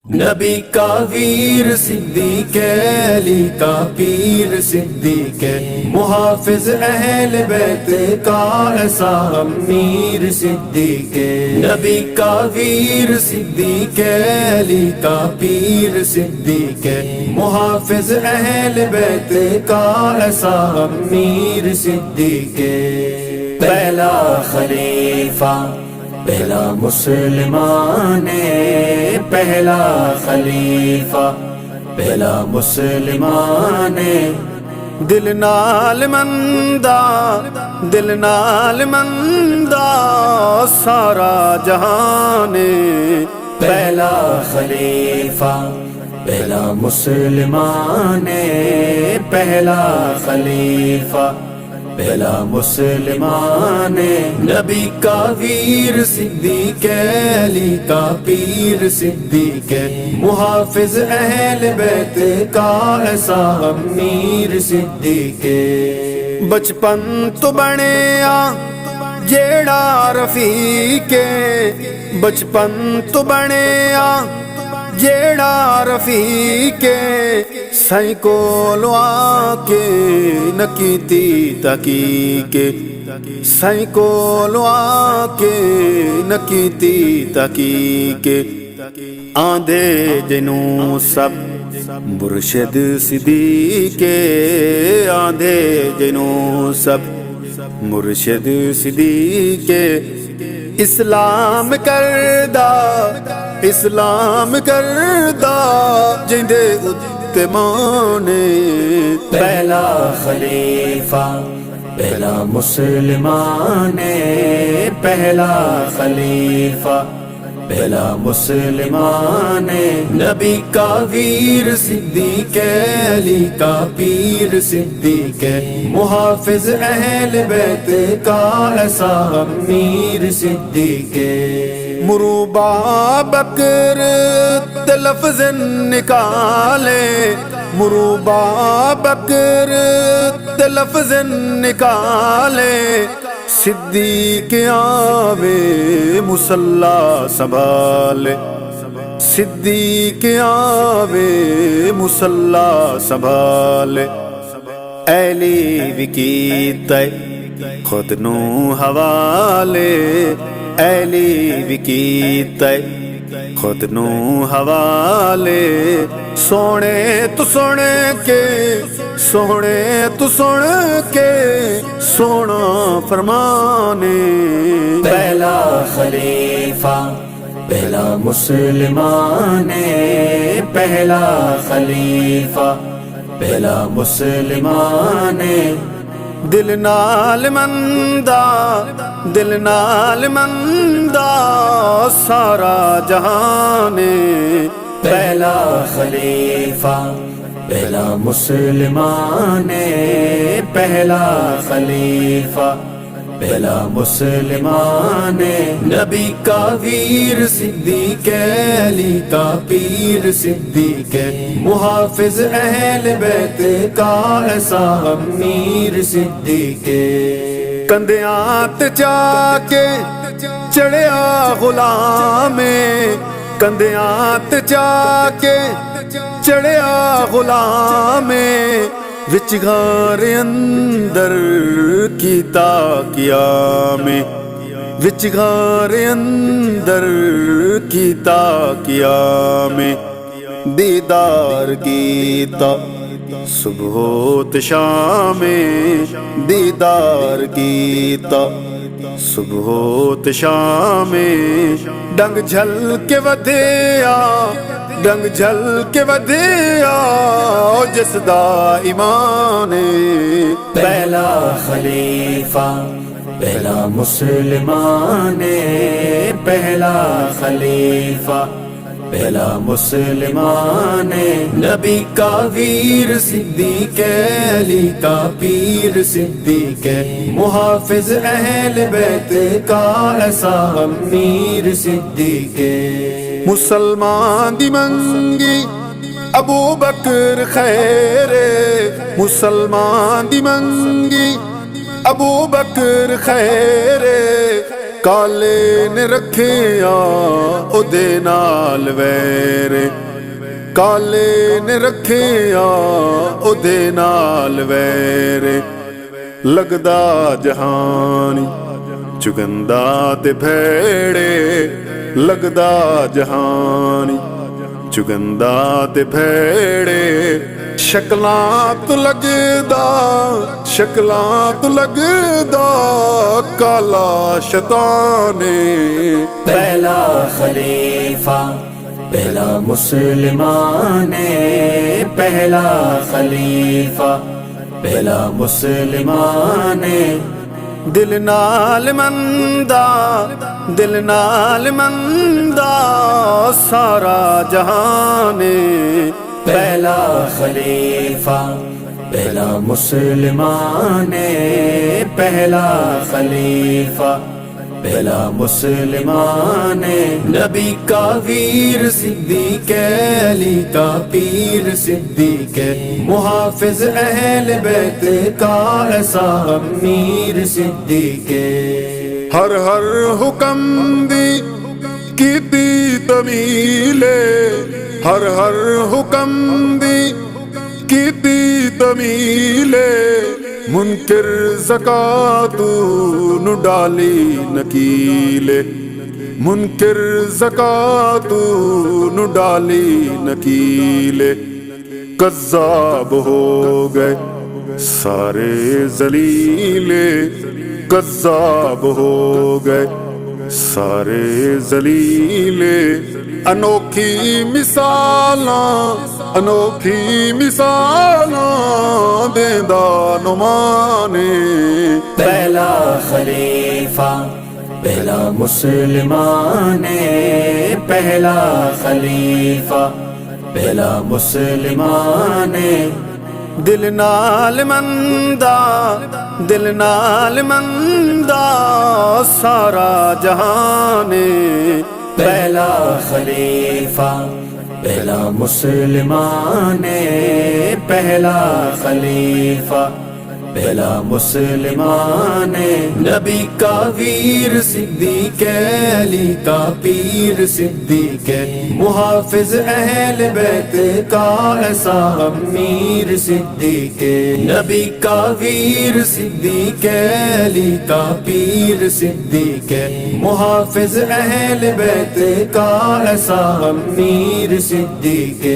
نبی کا ویر صدیق علی کا پیر صدیق محافظ اہل بیت کا ایسا امیر صدیق نبی کا ویر صدیق علی کا پیر صدیق محافظ اہل بیت کا ایسا امیر صدیق پہلا خلیفہ پہلا مسلمان پہلا خلیفہ پہلا مسلمان دل نال مندا سارا جہان پہلا خلیفہ پہلا مسلمان پہلا خلیفہ پہلا مسلمان نبی کا ویر صدیق علی کا پیر صدیق محافظ اہل بیت کا ایسا امیر صدیق بچپن تو بنیا جیڑا رفیق بچپن تو بنیا جیڑا رفیق سائیں کولو آ کے نکیتی تحقیق سائیں کولو آ کے نکیتی تحقیق آندھے جنوں سب مرشد صدیق آندھے جنوں سب مرشد صدیق اسلام کردہ جندے اتمانے پہلا خلیفہ پہلا مسلمان پہلا خلیفہ پہلا مسلمان نبی کا ویر صدیق علی کا پیر صدیق محافظ اہل بیت کا ایسا امیر صدیق مروبا بکر لفظ نکالے مروبا بکر لفظ نکالے صدیق آوے مصلی سنبھالے صدیق آوے مصلی سنبھالے ایلی وکیتے خود نو حوالے ایلی وکیتے خود نو حوالے سونے تو سن کے سونا فرمانے پہلا خلیفہ پہلا مسلمان پہلا خلیفہ پہلا مسلمان دل نال مندا سارا جہان پہلا خلیفہ پہلا مسلمان پہلا خلیفہ پہلا مسلمان نبی کا ویر صدیق علی کا پیر صدیق محافظ اہل بیت کا ایسا امیر صدیق کندیاں تے جا کے چڑھیا غلام کندیاں تے جا کے چڑھیا غلام وچ گھر اندر کیتا قیام وچ گھر اندر کیتا قیام دیدار کیتا صبح و شام دیدار کیتا صبح و شام ڈنگ جھل کے ودیا جس دا ایمان پہلا خلیفہ پہلا مسلمان پہلا خلیفہ پہلا مسلمان نبی کا ویر صدیق علی کا پیر صدیق محافظ اہل بیت کا ایسا امیر صدیق مسلمان دی منگی ابو بکر خیر مسلمان دی منگی ابو بکر خیر کالے نے رکھیا اودے نال ویر کالے نے رکھیا اودے نال ویر لگدا جہانی چگندا تے بھیڑے لگدا جہانی چگندا تے بھیڑے شکلاں تو لگدا کالا شیطان پہلا خلیفہ پہلا مسلمان پہلا خلیفہ پہلا مسلمان دل نال مندا سارا جہان پہلا خلیفہ پہلا مسلمان پہلا خلیفہ پہلا مسلمان نبی کا ویر صدیق علی کا پیر صدیق محافظ اہل بیت کا ایسا امیر صدیق ہر حکم دی کیتی تمیلے ہر حکم دی کیتی تمیلے منکر زکات نو ڈالی نکیلے منکر زکات نو ڈالی نکیلے کذاب ہو گئے سارے ذلیلے کذاب ہو گئے سارے ذلیلے انوکھی مثالاں دیندا نمانے پہلا خلیفہ پہلا مسلمان پہلا خلیفہ پہلا مسلمان دل نال مندا سارا جہان پہلا خلیفہ پہلا مسلمان پہلا خلیفہ پہلا مسلمان نبی کا ویر صدیق علی کا پیر صدیق محافظ اہل بیت کا ایسا امیر صدیق نبی کا ویر صدیق علی کا پیر صدیق محافظ اہل بیت کا ایسا امیر صدیق